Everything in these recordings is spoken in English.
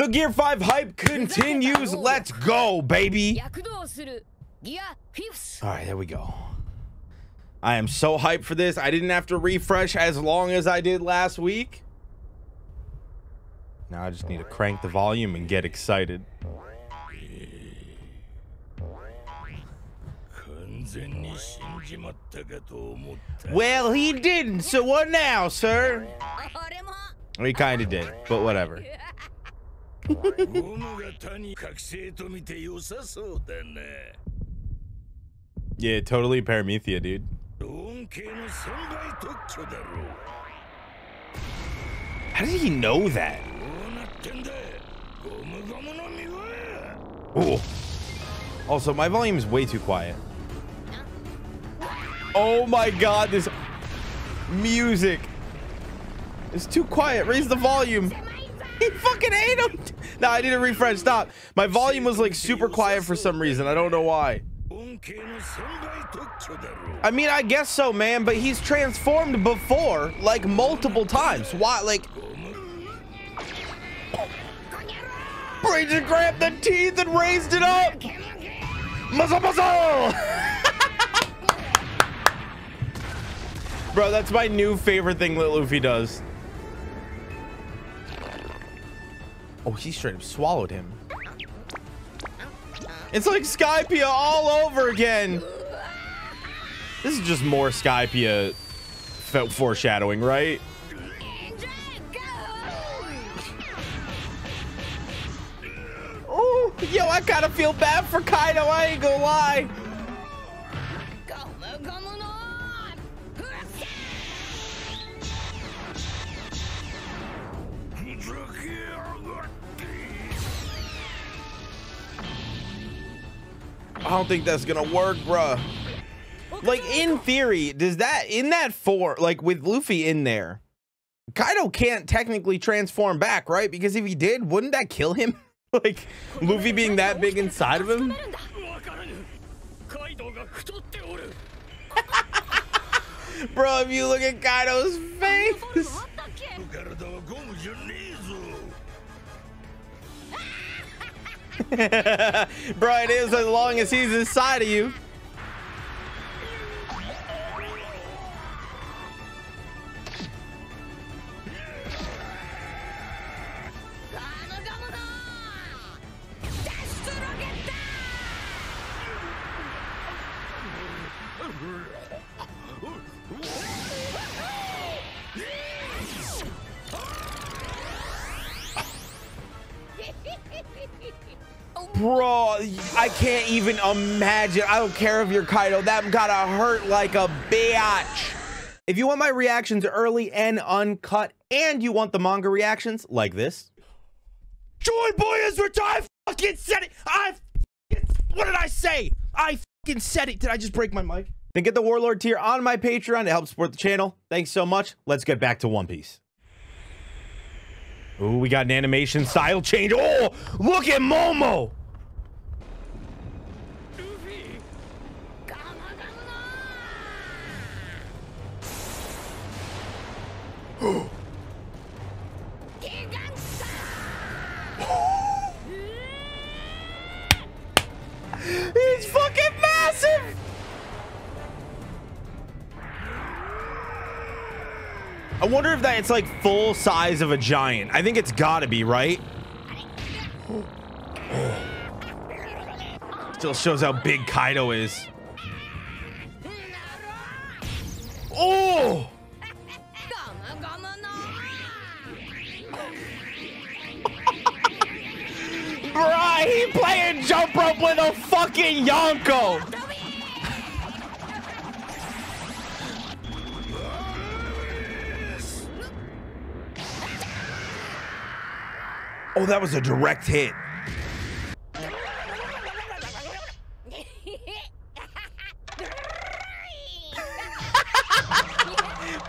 The Gear 5 hype continues. Let's go, baby. All right, there we go. I am so hyped for this. I didn't have to refresh as long as I did last week. Now I just need to crank the volume and get excited. Well, he didn't, so what now, sir? He kind of did, but whatever. Yeah, totally Paramethea, dude. How did he know that? Oh. Also, my volume is way too quiet. Oh my god, this music is too quiet. Raise the volume. He fucking ate him. No, I need to refresh. Stop. My volume was like super quiet for some reason. I don't know why. I mean, I guess so, man, but he's transformed before, like multiple times. Why? Like, Brazen grabbed the teeth and raised it up. Muzzle, muzzle. Bro, that's my new favorite thing that Luffy does. Oh, he straight up swallowed him. It's like Skypiea all over again. This is just more Skypiea foreshadowing, right? Oh, yo, I kind of feel bad for Kaido. I ain't gonna lie. I don't think that's gonna work, bruh. Like, in theory, does that, in that form, like with Luffy in there, Kaido can't technically transform back, right? Because if he did, wouldn't that kill him? Like, Luffy being that big inside of him? Bro, if you look at Kaido's face. Bro, it is as long as he's inside of you. Bro, I can't even imagine. I don't care if you're Kaido. That gotta hurt like a bitch. If you want my reactions early and uncut, and you want the manga reactions like this, Joy Boy is retired. I fucking said it. What did I say? I fucking said it. Did I just break my mic? Then get the Warlord tier on my Patreon to help support the channel. Thanks so much. Let's get back to One Piece. Ooh, we got an animation style change. Oh, look at Momo. He's fucking massive. I wonder if that it's like full size of a giant. I think it's gotta be, right? Still shows how big Kaido is. Oh! Bruh, he playing jump rope with a fucking Yonko. Oh, that was a direct hit.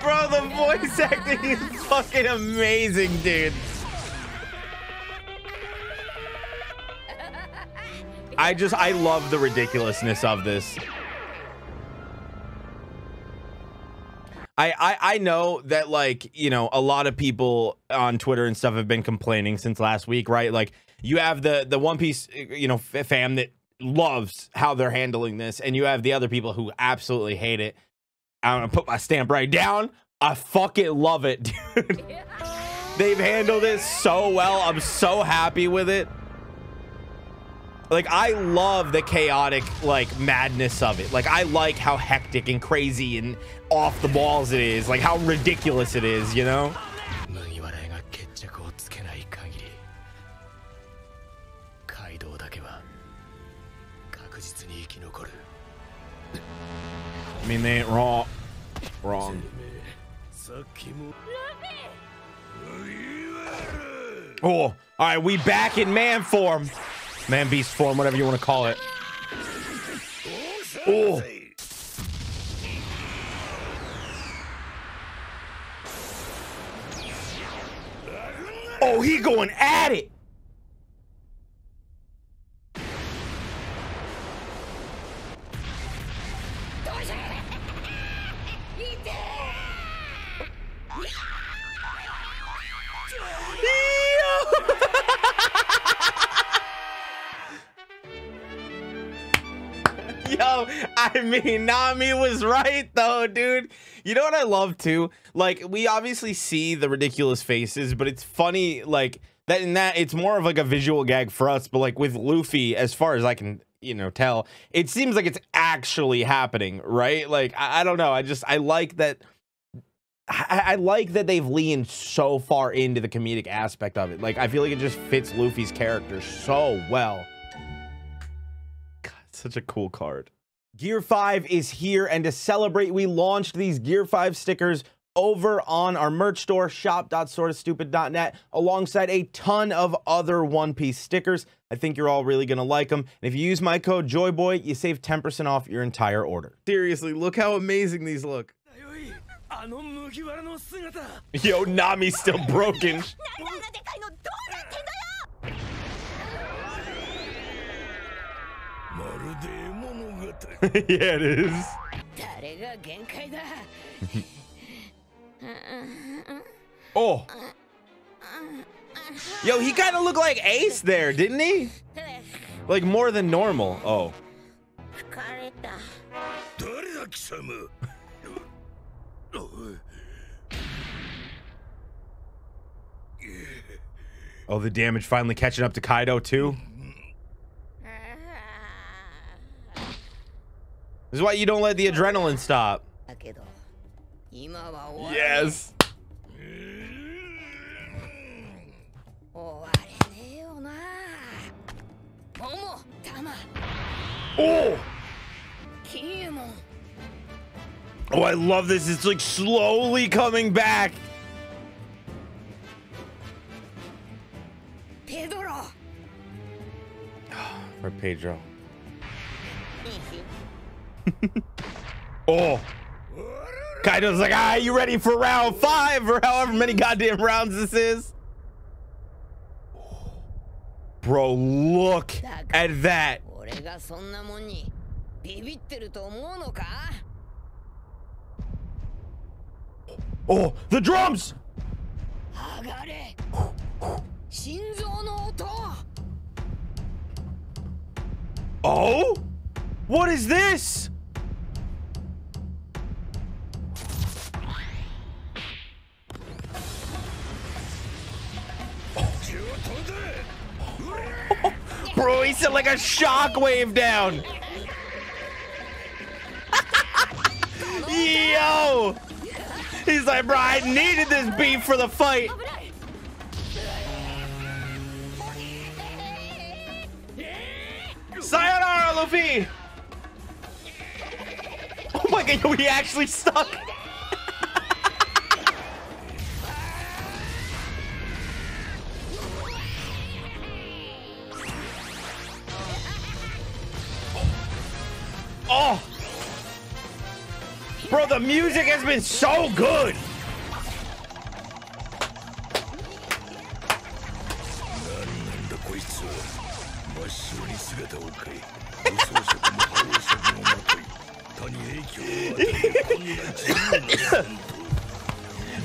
Bro, the voice acting is fucking amazing, dude. I love the ridiculousness of this. I know that, like, you know, a lot of people on Twitter and stuff have been complaining since last week, right? Like, you have the One Piece, you know, fam that loves how they're handling this, and you have the other people who absolutely hate it. I'm gonna put my stamp right down. I fucking love it, dude. They've handled it so well. I'm so happy with it. Like, I love the chaotic, like, madness of it. Like, I like how hectic and crazy and off the balls it is. Like, how ridiculous it is, you know? I mean, they ain't wrong. Oh, all right, we back in man form. Man beast form, whatever you want to call it. Oh. Oh, he going at it. Yo, I mean, Nami was right though, dude. You know what I love too? Like, we obviously see the ridiculous faces, but it's funny, like, that in that it's more of like a visual gag for us, but like with Luffy, as far as I can, you know, tell, it seems like it's actually happening, right? Like, I don't know. I like that. I like that they've leaned so far into the comedic aspect of it. Like, I feel like it just fits Luffy's character so well. God, such a cool card. Gear 5 is here, and to celebrate, we launched these Gear 5 stickers over on our merch store, shop.sortastupid.net, alongside a ton of other One Piece stickers. I think you're all really gonna like them. And if you use my code JOYBOY, you save 10% off your entire order. Seriously, look how amazing these look. Yo, Nami's still broken. Yeah, it is. Oh. Yo, he kind of looked like Ace there, didn't he? Like, more than normal. Oh. Oh, the damage finally catching up to Kaido, too. This is why you don't let the adrenaline stop. Yes. Oh. Oh, I love this. It's like slowly coming back. For Pedro. Oh. Kaido's like, ah, you ready for round 5 or however many goddamn rounds this is? Bro, look at that. Oh, the drums! Oh? What is this? Bro, he sent like a shockwave down. Yo! He's like, bro, I needed this beef for the fight. Sayonara, Luffy! Oh my god, he actually stuck. Oh! Bro, the music has been so good.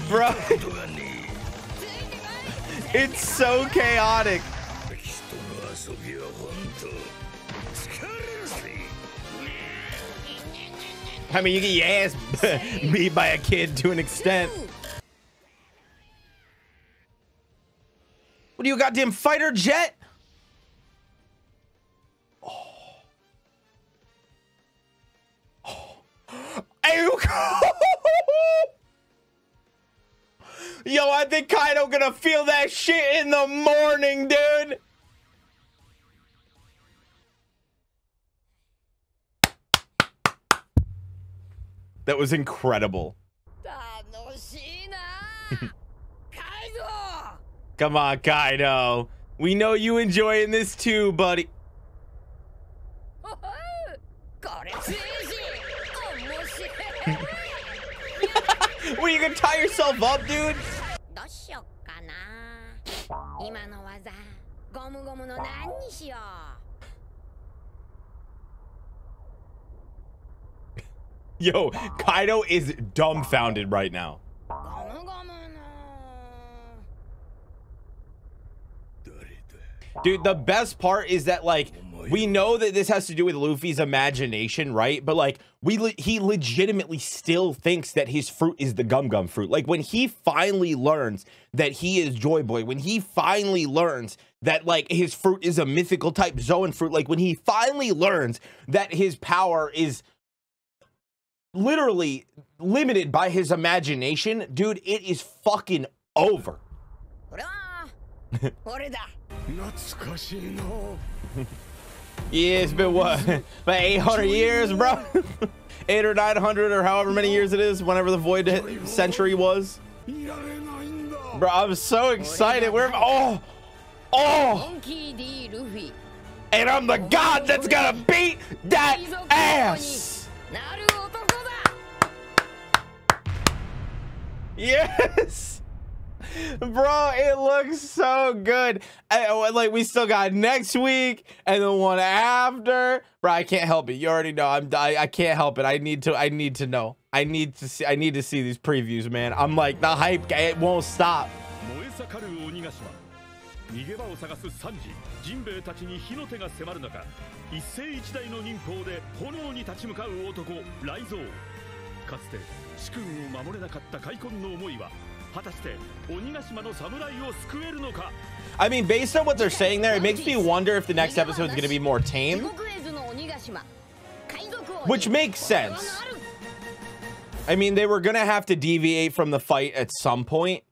Bro, it's so chaotic. I mean, you get your ass beat by a kid to an extent. What are you, a goddamn fighter jet? Oh. Oh. Yo, I think Kaido gonna feel that shit in the morning, dude. That was incredible. Come on, Kaido. We know you enjoying this too, buddy. What, you gonna tie yourself up, dude? Yo, Kaido is dumbfounded right now. Dude, the best part is that, like, we know that this has to do with Luffy's imagination, right? But, like, he legitimately still thinks that his fruit is the Gum Gum fruit. Like, when he finally learns that he is Joy Boy, when he finally learns that, like, his fruit is a mythical type Zoan fruit, like, when he finally learns that his power is literally limited by his imagination, dude, it is fucking over. Yeah, it's been what? About 800 years, bro? 800 or 900 or however many years it is, whenever the Void Century was. Bro, I'm so excited. Oh! And I'm the god that's gonna beat that ass! Yes! Bro, it looks so good. Like, we still got next week and the one after. Bro, I can't help it. You already know. I can't help it. I need to know. I need to see these previews, man. I'm like, the hype, it won't stop. I mean, based on what they're saying there, it makes me wonder if the next episode is going to be more tame. Which makes sense. I mean, they were going to have to deviate from the fight at some point.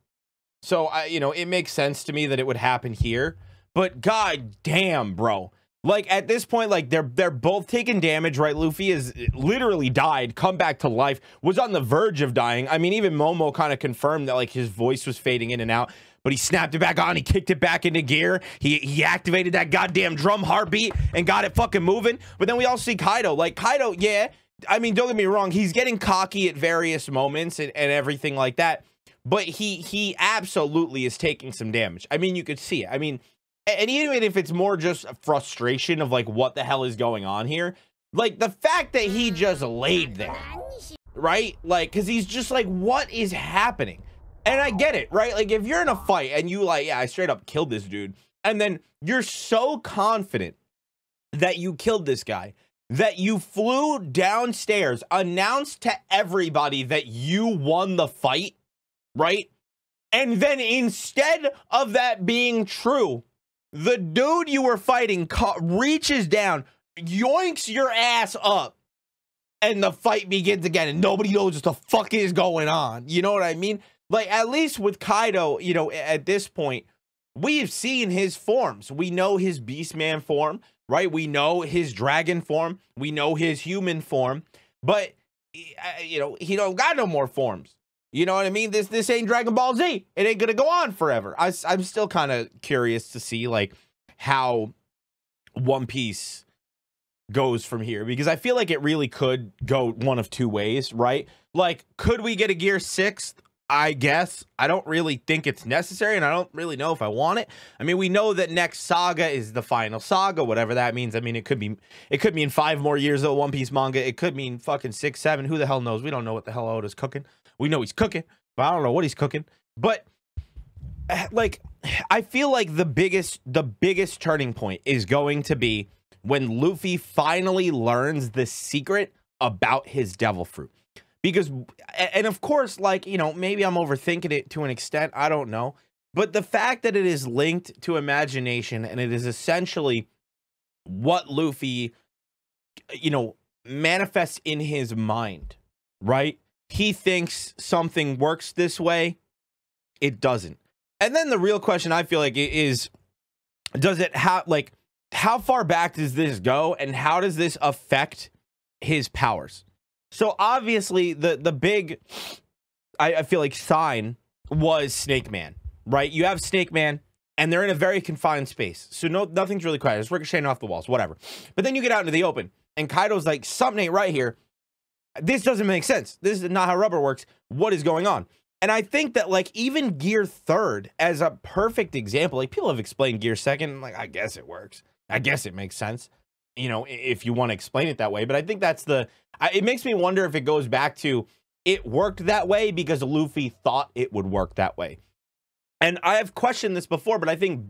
So, you know, it makes sense to me that it would happen here. But god damn, bro. Like, at this point, like, they're both taking damage, right? Luffy is literally died, come back to life, was on the verge of dying. I mean, even Momo kind of confirmed that, like, his voice was fading in and out, but he snapped it back on, he kicked it back into gear, he activated that goddamn drum heartbeat and got it fucking moving. But then we all see Kaido. Like, Kaido, yeah, I mean, don't get me wrong, he's getting cocky at various moments and everything like that, but he absolutely is taking some damage. I mean, you could see it. I mean, and even if it's more just a frustration of, like, what the hell is going on here, like, the fact that he just laid there, right? Like, because he's just like, what is happening? And I get it, right? Like, if you're in a fight and you, like, yeah, I straight up killed this dude, and then you're so confident that you killed this guy that you flew downstairs, announced to everybody that you won the fight, right? And then instead of that being true, the dude you were fighting reaches down, yoinks your ass up, and the fight begins again, and nobody knows what the fuck is going on. You know what I mean? Like, at least with Kaido, you know, at this point, we've seen his forms. We know his Beastman form, right? We know his dragon form. We know his human form. But, you know, he don't got no more forms. You know what I mean? This ain't Dragon Ball Z. It ain't gonna go on forever. I'm still kind of curious to see, like, how One Piece goes from here, because I feel like it really could go one of two ways, right? Like, could we get a Gear 6? I guess. I don't really think it's necessary, and I don't really know if I want it. I mean, we know that next saga is the final saga, whatever that means. I mean, it could mean 5 more years of One Piece manga. It could mean fucking 6, 7. Who the hell knows? We don't know what the hell Oda's cooking. We know he's cooking, but I don't know what he's cooking. But like, I feel like the biggest turning point is going to be when Luffy finally learns the secret about his devil fruit. Because, and of course, like, you know, maybe I'm overthinking it to an extent, I don't know. But the fact that it is linked to imagination, and it is essentially what Luffy, you know, manifests in his mind, right? He thinks something works this way, it doesn't. And then the real question I feel like is, does it have, like, how far back does this go, and how does this affect his powers? So obviously the big, I feel like, sign was Snake Man, right? You have Snake Man, and they're in a very confined space. So nothing's really quiet. It's ricocheting off the walls, whatever. But then you get out into the open, and Kaido's like, something ain't right here. This doesn't make sense. This is not how rubber works. What is going on? And I think that, like, even Gear 3rd as a perfect example, like, people have explained Gear 2nd, like, I guess it works. I guess it makes sense, you know, if you want to explain it that way. But I think that's it makes me wonder if it goes back to it worked that way because Luffy thought it would work that way. And I have questioned this before, but I think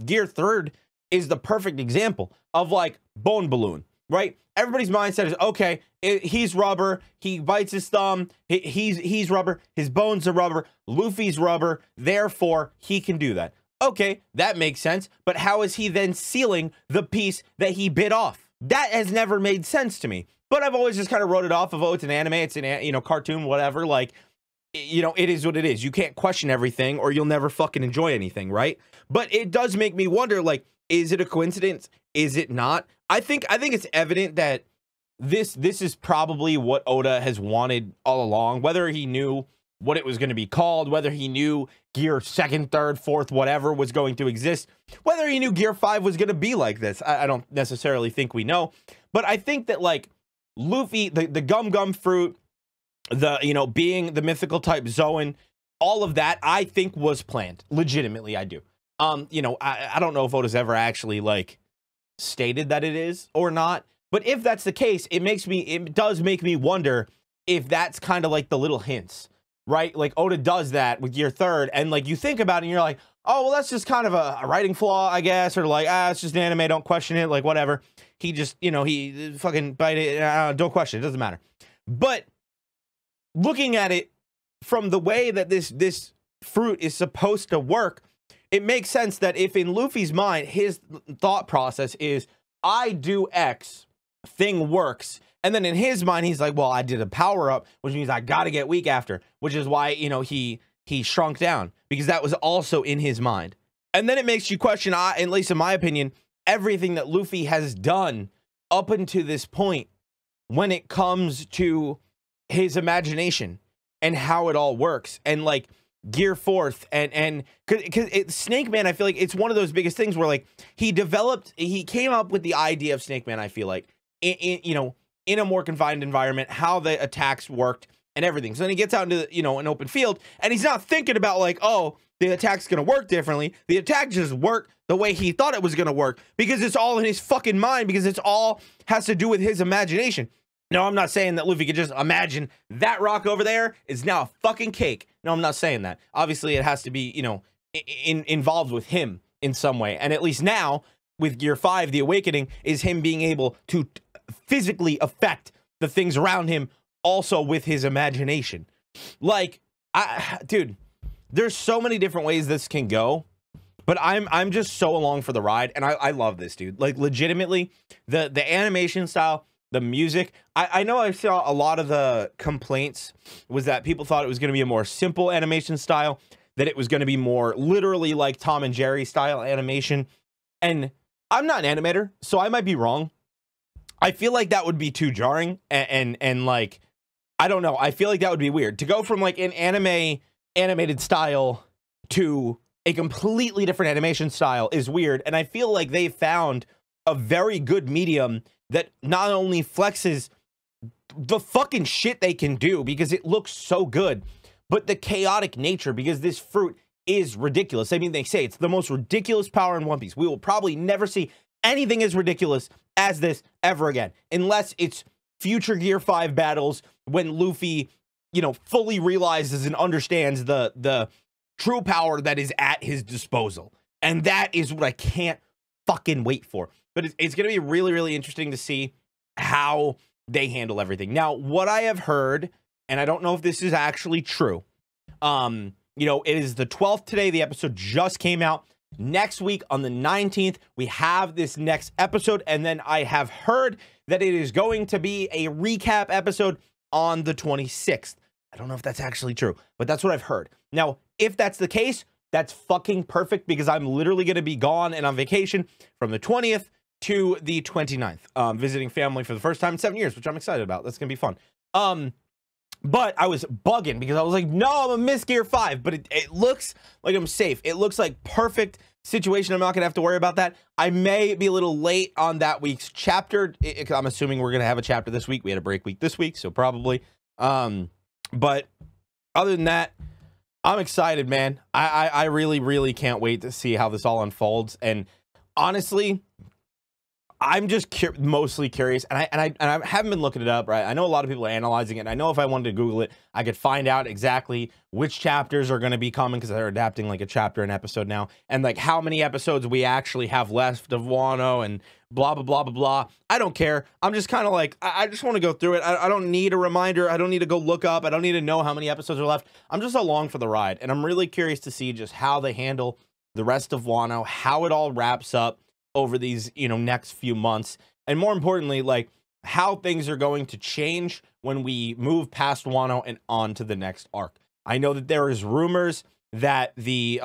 Gear 3rd is the perfect example of, like, bone balloon, right? Everybody's mindset is, okay, he's rubber, he bites his thumb, he's rubber, his bones are rubber, Luffy's rubber, therefore he can do that. Okay, that makes sense, but how is he then sealing the piece that he bit off? That has never made sense to me. But I've always just kind of wrote it off of, oh, it's an anime, it's an, you know, cartoon, whatever. Like, you know, it is what it is. You can't question everything, or you'll never fucking enjoy anything, right? But it does make me wonder, like, is it a coincidence? Is it not? I think it's evident that this is probably what Oda has wanted all along, whether he knew what it was going to be called, whether he knew Gear 2nd, 3rd, 4th, whatever was going to exist, whether he knew Gear 5 was going to be like this. I don't necessarily think we know, but I think that, like, Luffy, the gum fruit, the, you know, being the mythical type Zoan, all of that, I think was planned. Legitimately, I do. You know, I don't know if Oda's ever actually, like, stated that it is or not, but if that's the case, it does make me wonder if that's kind of like the little hints, right? Like, Oda does that with Gear 3rd, and, like, you think about it and you're like, oh, well, that's just kind of a writing flaw, I guess, or like, it's just an anime, don't question it, like, whatever. He just, you know, he fucking bite it, don't question it, doesn't matter. But looking at it from the way that this fruit is supposed to work, it makes sense that if in Luffy's mind, his thought process is, I do X, thing works, and then in his mind, he's like, well, I did a power up, which means I gotta get weak after, which is why, you know, he shrunk down, because that was also in his mind. And then it makes you question, at least in my opinion, everything that Luffy has done up until this point when it comes to his imagination and how it all works. And, like, Gear 4th, and because Snake Man, I feel like it's one of those biggest things where, like, he came up with the idea of Snake Man, I feel like, you know, in a more confined environment, how the attacks worked and everything. So then he gets out into, you know, an open field, and he's not thinking about, like, oh, the attack's gonna work differently. The attack just worked the way he thought it was gonna work, because it's all in his fucking mind, because it's all has to do with his imagination. No, I'm not saying that Luffy could just imagine that rock over there is now a fucking cake. No, I'm not saying that. Obviously, it has to be, you know, involved with him in some way. And at least now, with Gear 5, the awakening is him being able to physically affect the things around him, also with his imagination. Like, dude, there's so many different ways this can go, but I'm just so along for the ride, and I love this, dude. Like, legitimately, the animation style, the music. I know I saw a lot of the complaints was that people thought it was going to be a more simple animation style, that it was going to be more literally like Tom and Jerry style animation. And I'm not an animator, so I might be wrong. I feel like that would be too jarring, and like, I don't know. I feel like that would be weird to go from, like, an animated style to a completely different animation style is weird. And I feel like they found a very good medium that not only flexes the fucking shit they can do because it looks so good, but the chaotic nature, because this fruit is ridiculous. I mean, they say it's the most ridiculous power in One Piece. We will probably never see anything as ridiculous as this ever again, unless it's future Gear 5 battles when Luffy, you know, fully realizes and understands the true power that is at his disposal. And that is what I can't fucking wait for. But it's going to be really, really interesting to see how they handle everything. Now, what I have heard, and I don't know if this is actually true, you know, it is the 12th today. The episode just came out. Next week on the 19th, we have this next episode. And then I have heard that it is going to be a recap episode on the 26th. I don't know if that's actually true, but that's what I've heard. Now, if that's the case, that's fucking perfect, because I'm literally going to be gone and on vacation from the 20th to the 29th, visiting family for the first time in 7 years, which I'm excited about. That's going to be fun. But I was bugging because I was like, no, I'm gonna miss Gear 5, but it looks like I'm safe. It looks like perfect situation. I'm not gonna have to worry about that. I may be a little late on that week's chapter. I'm assuming we're gonna have a chapter this week. We had a break week this week, so probably. But other than that, I'm excited, man. I really, really can't wait to see how this all unfolds. And honestly, I'm just mostly curious, and I haven't been looking it up, right? I know a lot of people are analyzing it, and I know if I wanted to Google it, I could find out exactly which chapters are going to be coming, because they're adapting like a chapter an episode now, and like how many episodes we actually have left of Wano, and blah, blah, blah, blah, blah. I don't care. I'm just kind of like, I just want to go through it. I don't need a reminder. I don't need to go look up. I don't need to know how many episodes are left. I'm just along for the ride, and I'm really curious to see just how they handle the rest of Wano, how it all wraps up over these, you know, next few months, and more importantly, like how things are going to change when we move past Wano and on to the next arc. I know that there is rumors that the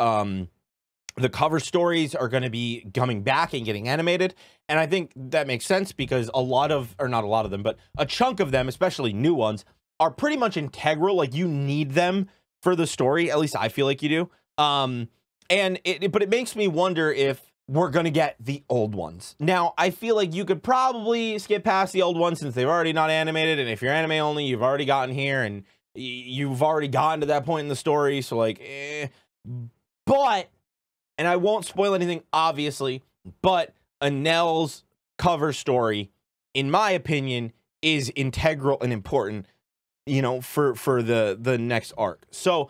cover stories are going to be coming back and getting animated, and I think that makes sense, because a lot of, or not a lot of them, but a chunk of them, especially new ones, are pretty much integral. Like, you need them for the story. At least I feel like you do. But it makes me wonder if we're going to get the old ones. Now, I feel like you could probably skip past the old ones since they've already not animated. And if you're anime only, you've already gotten here and you've already gotten to that point in the story. So like, but, and I won't spoil anything, obviously, but Enel's cover story, in my opinion, is integral and important, you know, for the next arc. So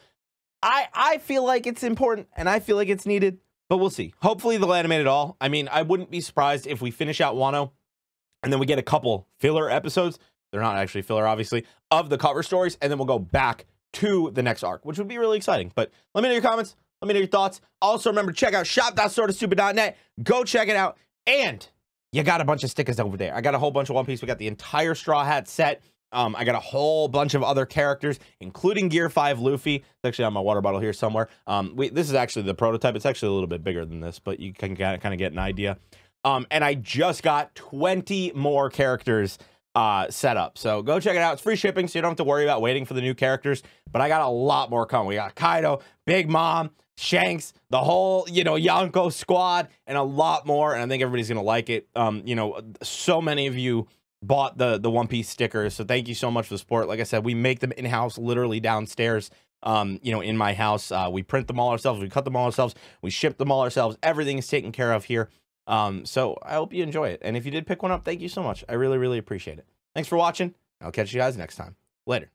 I feel like it's important, and I feel like it's needed. But we'll see. Hopefully they'll animate it all. I mean, I wouldn't be surprised if we finish out Wano and then we get a couple filler episodes. They're not actually filler, obviously, of the cover stories. And then we'll go back to the next arc, which would be really exciting. But let me know your comments. Let me know your thoughts. Also, remember, check out shop.sortastupid.net. Go check it out. And you got a bunch of stickers over there. I got a whole bunch of One Piece. We got the entire Straw Hat set. I got a whole bunch of other characters, including Gear 5 Luffy. It's actually on my water bottle here somewhere. This is actually the prototype. It's actually a little bit bigger than this, but you can kind of get an idea. And I just got 20 more characters set up. So go check it out. It's free shipping, so you don't have to worry about waiting for the new characters. But I got a lot more coming. We got Kaido, Big Mom, Shanks, the whole, you know, Yonko squad, and a lot more. And I think everybody's going to like it. You know, so many of you bought the One Piece stickers, so thank you so much for the support. Like I said, we make them in-house, literally downstairs, you know, in my house. We print them all ourselves, we cut them all ourselves, we ship them all ourselves. Everything is taken care of here. So I hope you enjoy it, and if you did pick one up, thank you so much. I really, really appreciate it. Thanks for watching. I'll catch you guys next time. Later.